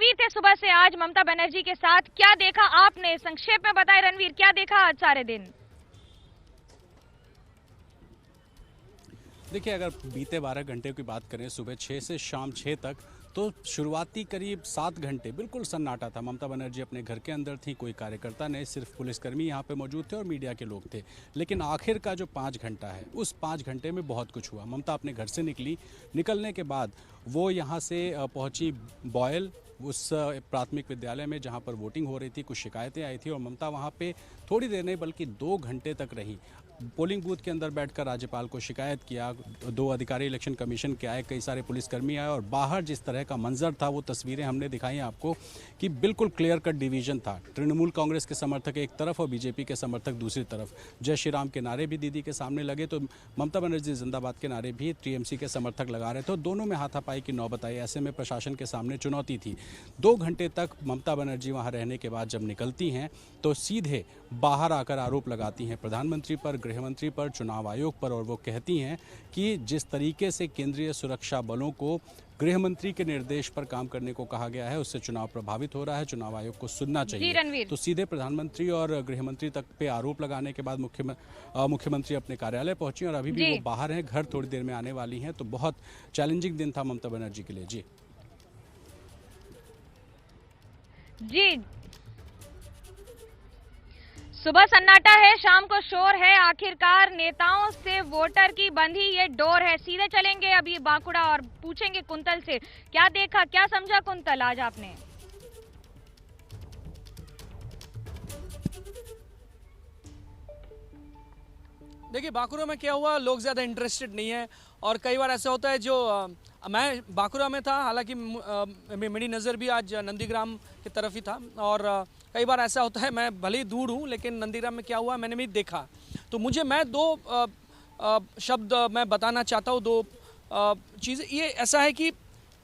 रणवीर थे सुबह से आज ममता बनर्जी के साथ, क्या देखा आपने? संक्षेप में बताएं रणवीर, क्या देखा आज सारे दिन? देखिए, अगर बीते 12 घंटे की बात करें, सुबह 6 से शाम 6 तक, तो शुरुआती करीब 7 घंटे बिल्कुल सन्नाटा था। ममता बनर्जी अपने घर के अंदर थी, कोई कार्यकर्ता नहीं, सिर्फ पुलिसकर्मी यहाँ पे मौजूद थे और मीडिया के लोग थे। लेकिन आखिर का जो 5 घंटा है, उस 5 घंटे में बहुत कुछ हुआ। ममता अपने घर से निकली, निकलने के बाद वो यहाँ से पहुँची बॉयल, उस प्राथमिक विद्यालय में जहाँ पर वोटिंग हो रही थी। कुछ शिकायतें आई थी और ममता वहाँ पे थोड़ी देर नहीं बल्कि 2 घंटे तक रही। पोलिंग बूथ के अंदर बैठकर राज्यपाल को शिकायत किया। 2 अधिकारी इलेक्शन कमीशन के आए, कई सारे पुलिसकर्मी आए और बाहर जिस तरह का मंजर था, वो तस्वीरें हमने दिखाई आपको कि बिल्कुल क्लियर कट डिवीजन था। तृणमूल कांग्रेस के समर्थक एक तरफ और बीजेपी के समर्थक दूसरी तरफ। जय श्री राम के नारे भी दीदी के सामने लगे तो ममता बनर्जी जिंदाबाद के नारे भी टीएमसी के समर्थक लगा रहे थे। दोनों में हाथापाई की नौबत आई। ऐसे में प्रशासन के सामने चुनौती थी। 2 घंटे तक ममता बनर्जी वहाँ रहने के बाद जब निकलती हैं तो सीधे बाहर आकर आरोप लगाती हैं प्रधानमंत्री पर, गृहमंत्री पर, चुनाव आयोग पर, और वो कहती हैं कि जिस तरीके से केंद्रीय सुरक्षा बलों को गृहमंत्री के निर्देश पर काम करने को कहा गया है, उससे चुनाव प्रभावित हो रहा है, चुनाव आयोग को सुनना चाहिए। तो सीधे प्रधानमंत्री और गृहमंत्री तक पे आरोप लगाने के बाद मुख्यमंत्री अपने कार्यालय पहुंची और अभी भी वो बाहर हैं, घर थोड़ी देर में आने वाली हैं। तो बहुत चैलेंजिंग दिन था ममता बनर्जी के लिए। जी, सुबह सन्नाटा है, शाम को शोर है। आखिरकार नेताओं से वोटर की बंधी ये डोर है। सीधे चलेंगे अभी बांकुड़ा और पूछेंगे कुंतल से, क्या देखा, क्या समझा कुंतल आज आपने? देखिए, बांकुड़ा में क्या हुआ, लोग ज़्यादा इंटरेस्टेड नहीं है और कई बार ऐसा होता है जो मैं बांकुड़ा में था, हालांकि मेरी नज़र भी आज नंदीग्राम की तरफ ही था और कई बार ऐसा होता है, मैं भले ही दूर हूँ लेकिन नंदीग्राम में क्या हुआ मैंने भी देखा। तो मैं 2 शब्द मैं बताना चाहता हूँ, 2 चीज़ें। ये ऐसा है कि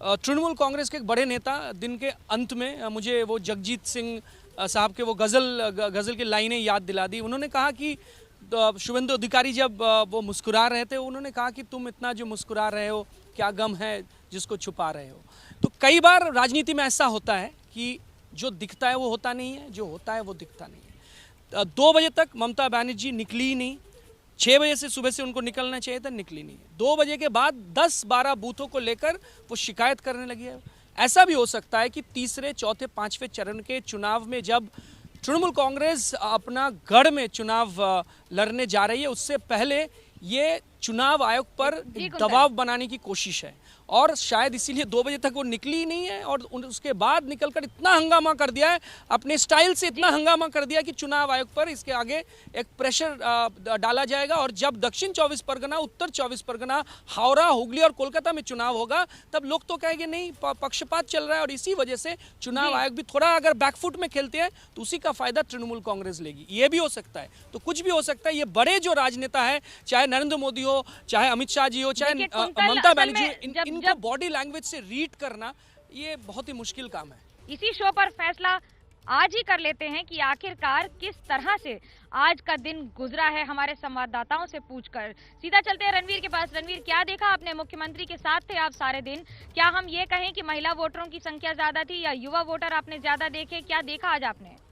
तृणमूल कांग्रेस के एक बड़े नेता दिन के अंत में मुझे वो जगजीत सिंह साहब के वो गज़ल की लाइनें याद दिला दी। उन्होंने कहा कि शुभेंदु अधिकारी जब वो मुस्कुरा रहे थे, उन्होंने कहा कि तुम इतना जो मुस्कुरा रहे हो, क्या गम है जिसको छुपा रहे हो। तो कई बार राजनीति में ऐसा होता है कि जो दिखता है वो होता नहीं है, जो होता है वो दिखता नहीं है। 2 बजे तक ममता बनर्जी निकली ही नहीं। 6 बजे से सुबह से उनको निकलना चाहिए था, निकली नहीं है। 2 बजे के बाद 10-12 बूथों को लेकर वो शिकायत करने लगी है। ऐसा भी हो सकता है कि तीसरे, चौथे, 5वें चरण के चुनाव में जब तृणमूल कांग्रेस अपना गढ़ में चुनाव लड़ने जा रही है, उससे पहले ये चुनाव आयोग पर दबाव बनाने की कोशिश है और शायद इसीलिए 2 बजे तक वो निकली ही नहीं है और उसके बाद निकलकर इतना हंगामा कर दिया है, अपने स्टाइल से इतना हंगामा कर दिया कि चुनाव आयोग पर इसके आगे एक प्रेशर डाला जाएगा और जब दक्षिण 24 परगना, उत्तर 24 परगना, हावड़ा, हुगली और कोलकाता में चुनाव होगा तब लोग तो कहेंगे नहीं, पक्षपात चल रहा है और इसी वजह से चुनाव आयोग भी थोड़ा अगर बैकफुट में खेलते हैं तो उसी का फायदा तृणमूल कांग्रेस लेगी। ये भी हो सकता है, तो कुछ भी हो सकता है। ये बड़े जो राजनेता है, चाहे नरेंद्र मोदी हो, चाहे अमित शाह जी हो, चाहे ममता बनर्जी, इनको बॉडी लैंग्वेज से रीड करना ये बहुत ही मुश्किल काम है। इसी शो पर फैसला आज ही कर लेते हैं कि आखिरकार किस तरह से आज का दिन गुजरा है, हमारे संवाददाताओं से पूछकर। सीधा चलते हैं रणवीर के पास। रणवीर, क्या देखा आपने? मुख्यमंत्री के साथ थे आप सारे दिन। क्या हम ये कहें कि महिला वोटरों की संख्या ज्यादा थी या युवा वोटर आपने ज्यादा देखे? क्या देखा आज आपने?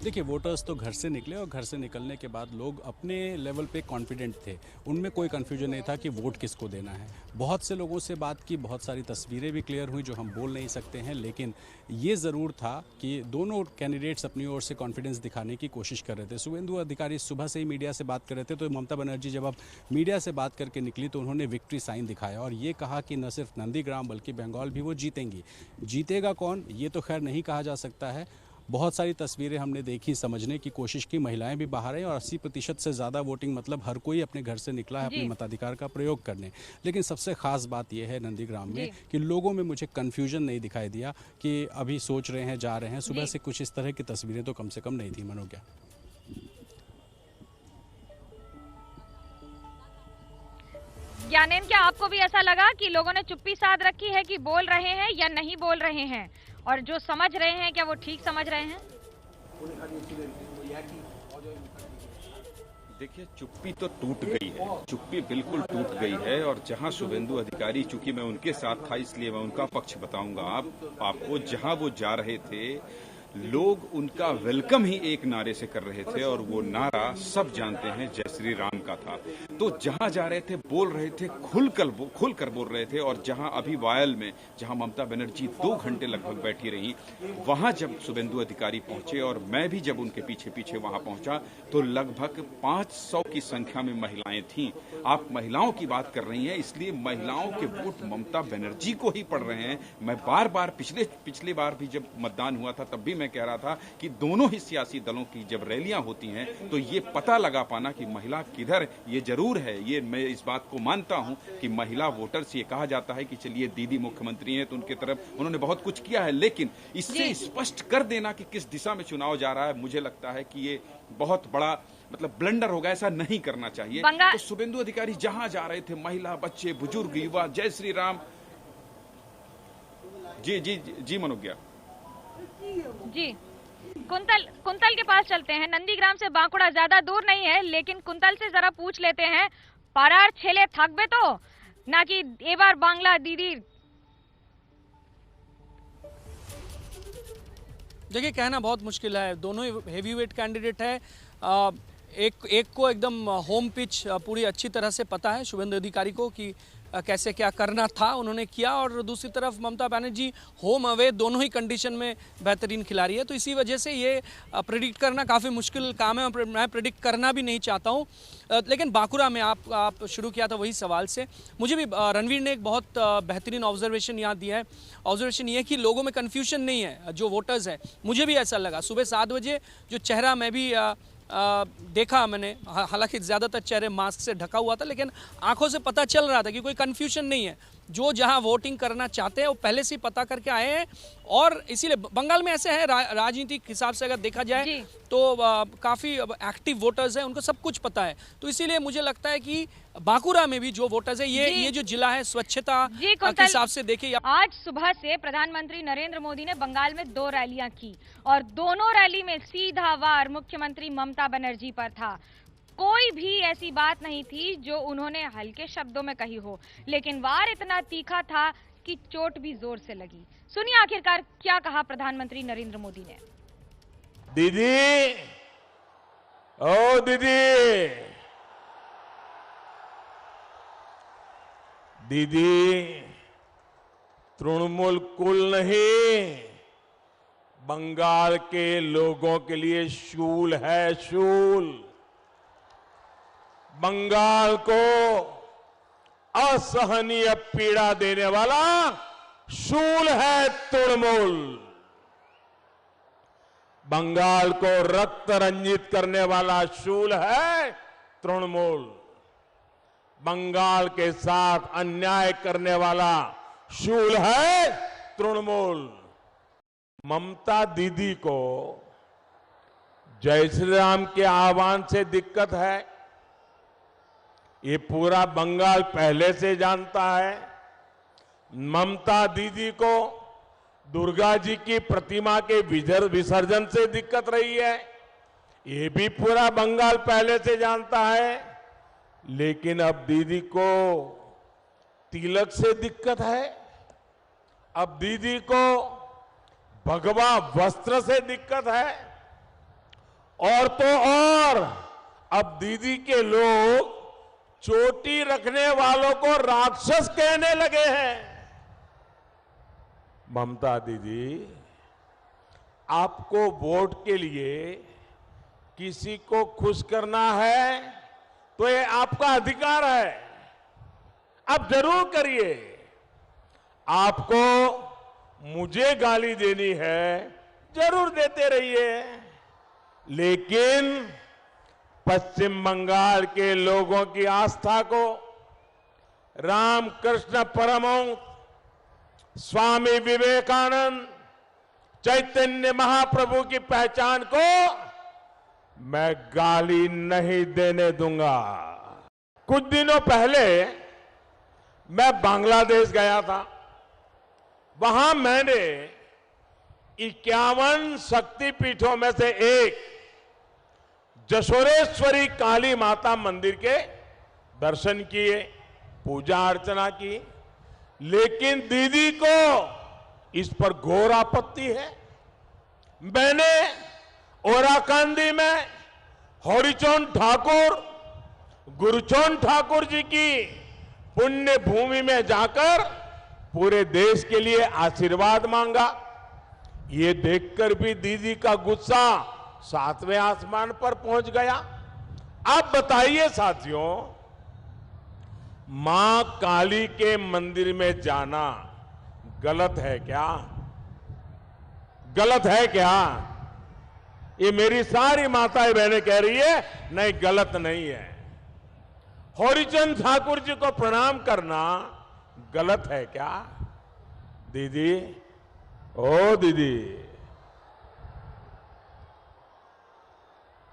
देखिए, वोटर्स तो घर से निकले और घर से निकलने के बाद लोग अपने लेवल पे कॉन्फिडेंट थे। उनमें कोई कन्फ्यूजन नहीं था कि वोट किसको देना है। बहुत से लोगों से बात की, बहुत सारी तस्वीरें भी क्लियर हुई जो हम बोल नहीं सकते हैं, लेकिन ये ज़रूर था कि दोनों कैंडिडेट्स अपनी ओर से कॉन्फिडेंस दिखाने की कोशिश कर रहे थे। शुभेंदु अधिकारी सुबह से ही मीडिया से बात कर रहे थे, तो ममता बनर्जी जब अब मीडिया से बात करके निकली तो उन्होंने विक्ट्री साइन दिखाया और ये कहा कि न सिर्फ नंदीग्राम बल्कि बंगाल भी वो जीतेंगी। जीतेगा कौन, ये तो खैर नहीं कहा जा सकता है। बहुत सारी तस्वीरें हमने देखी, समझने की कोशिश की, महिलाएं भी बाहर आई और 80% से ज़्यादा वोटिंग, मतलब हर कोई अपने घर से निकला है अपने मताधिकार का प्रयोग करने। लेकिन सबसे खास बात यह है नंदीग्राम में कि लोगों में मुझे कन्फ्यूजन नहीं दिखाई दिया कि अभी सोच रहे हैं, जा रहे हैं। सुबह से कुछ इस तरह की तस्वीरें तो कम से कम नहीं थी। मनोज्ञा, ज्ञानेन, क्या आपको भी ऐसा लगा कि लोगों ने चुप्पी साध रखी है कि बोल रहे हैं या नहीं बोल रहे हैं, और जो समझ रहे हैं क्या वो ठीक समझ रहे हैं? देखिए, चुप्पी तो टूट गई है, चुप्पी बिल्कुल टूट गई है। और जहां शुभेंदु अधिकारी, चूंकि मैं उनके साथ था इसलिए मैं उनका पक्ष बताऊंगा आपको, जहां वो जा रहे थे लोग उनका वेलकम ही एक नारे से कर रहे थे और वो नारा सब जानते हैं जय श्री राम का था। तो जहां जा रहे थे बोल रहे थे, खुलकर बोल रहे थे। और जहां अभी वायल में जहां ममता बनर्जी 2 घंटे लगभग बैठी रही, वहां जब शुभेंदु अधिकारी पहुंचे और मैं भी जब उनके पीछे पीछे वहां पहुंचा तो लगभग 500 की संख्या में महिलाएं थीं। आप महिलाओं की बात कर रही हैं, इसलिए महिलाओं के वोट ममता बनर्जी को ही पड़ रहे हैं। मैं बार बार पिछली बार भी जब मतदान हुआ था तब भी मैं कह रहा था कि दोनों ही सियासी दलों की जब रैलियां होती हैं तो ये पता लगा पाना कि महिला किधर, ये जरूर है, ये मैं इस बात को मानता हूं कि महिला वोटर्स, ये कहा जाता है कि चलिए दीदी मुख्यमंत्री हैं तो उनके तरफ उन्होंने बहुत कुछ किया है, लेकिन इससे स्पष्ट कर देना कि किस दिशा में चुनाव जा रहा है, मुझे लगता है कि ये बहुत बड़ा मतलब ब्लंडर होगा। ऐसा नहीं करना चाहिए। तो शुभेंदु अधिकारी जहां जा रहे थे, महिला, बच्चे, बुजुर्ग, युवा, जय श्री राम। जी जी जी मनोज्ञा जी, कुंतल के पास चलते हैं। नंदीग्राम से बांकुड़ा ज्यादा दूर नहीं है, लेकिन कुंतल से जरा पूछ लेते हैं, पारार छेले थकबे तो ना कि ए बार बांग्ला दीदी। देखिए, कहना बहुत मुश्किल है, दोनों ही हेवीवेट कैंडिडेट है। एक को एकदम होम पिच पूरी अच्छी तरह से पता है शुभेंदु अधिकारी को कि कैसे क्या करना था, उन्होंने किया। और दूसरी तरफ ममता बनर्जी होम अवे दोनों ही कंडीशन में बेहतरीन खिलाड़ी है। तो इसी वजह से ये प्रेडिक्ट करना काफ़ी मुश्किल काम है, मैं प्रेडिक्ट करना भी नहीं चाहता हूँ। लेकिन बांकुरा में आप शुरू किया था वही सवाल से, मुझे भी रणवीर ने एक बहुत बेहतरीन ऑब्जर्वेशन यहाँ दिया है। ऑब्जर्वेशन ये है कि लोगों में कन्फ्यूजन नहीं है, जो वोटर्स है। मुझे भी ऐसा लगा सुबह 7 बजे जो चेहरा मैं भी देखा मैंने, हालांकि ज़्यादातर चेहरे मास्क से ढका हुआ था, लेकिन आंखों से पता चल रहा था कि कोई कन्फ्यूजन नहीं है। जो जहां वोटिंग करना चाहते हैं वो पहले से ही पता करके आए हैं। और इसीलिए बंगाल में ऐसे है, राजनीतिक हिसाब से अगर देखा जाए तो काफ़ी एक्टिव वोटर्स हैं, उनको सब कुछ पता है। तो इसीलिए मुझे लगता है कि बांकुरा में भी जो वोटर्स है, ये जो जिला है स्वच्छता के हिसाब से देखिए। आज सुबह से प्रधानमंत्री नरेंद्र मोदी ने बंगाल में 2 रैलियां की और दोनों रैली में सीधा वार मुख्यमंत्री ममता बनर्जी पर था। कोई भी ऐसी बात नहीं थी जो उन्होंने हल्के शब्दों में कही हो, लेकिन वार इतना तीखा था कि चोट भी जोर से लगी। सुनिए आखिरकार क्या कहा प्रधानमंत्री नरेंद्र मोदी ने। दीदी, ओ दीदी, तृणमूल कुल नहीं, बंगाल के लोगों के लिए शूल है, शूल। बंगाल को असहनीय पीड़ा देने वाला शूल है तृणमूल। बंगाल को रक्त रंजित करने वाला शूल है तृणमूल। बंगाल के साथ अन्याय करने वाला शूल है तृणमूल। ममता दीदी को जय श्री राम के आह्वान से दिक्कत है, ये पूरा बंगाल पहले से जानता है। ममता दीदी को दुर्गा जी की प्रतिमा के विसर्जन से दिक्कत रही है, ये भी पूरा बंगाल पहले से जानता है। लेकिन अब दीदी को तिलक से दिक्कत है, अब दीदी को भगवा वस्त्र से दिक्कत है, और तो और अब दीदी के लोग चोटी रखने वालों को राक्षस कहने लगे हैं। ममता दीदी, आपको वोट के लिए किसी को खुश करना है तो ये आपका अधिकार है, आप जरूर करिए। आपको मुझे गाली देनी है, जरूर देते रहिए, लेकिन पश्चिम बंगाल के लोगों की आस्था को, रामकृष्ण परमहंस, स्वामी विवेकानंद, चैतन्य महाप्रभु की पहचान को मैं गाली नहीं देने दूंगा। कुछ दिनों पहले मैं बांग्लादेश गया था, वहां मैंने 51 शक्तिपीठों में से एक जशोरेश्वरी काली माता मंदिर के दर्शन किए, पूजा अर्चना की, लेकिन दीदी को इस पर घोर आपत्ति है। मैंने ओराकांदी में हरिचरण ठाकुर, गुरुचरण ठाकुर जी की पुण्य भूमि में जाकर पूरे देश के लिए आशीर्वाद मांगा। ये देखकर भी दीदी का गुस्सा 7वें आसमान पर पहुंच गया। आप बताइए साथियों, मां काली के मंदिर में जाना गलत है क्या? गलत है क्या? ये मेरी सारी माताएं बहनें कह रही है नहीं, गलत नहीं है। हरिचंद ठाकुर जी को प्रणाम करना गलत है क्या? दीदी, ओ दीदी,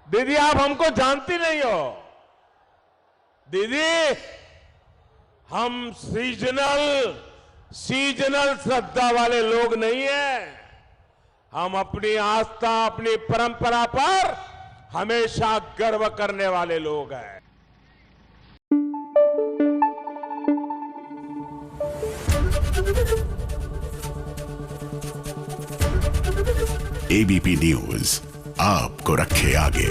दीदी आप हमको जानती नहीं हो। दीदी, हम सीजनल श्रद्धा वाले लोग नहीं हैं। हम अपनी आस्था, अपनी परंपरा पर हमेशा गर्व करने वाले लोग हैं। एबीपी न्यूज आपको रखे आगे।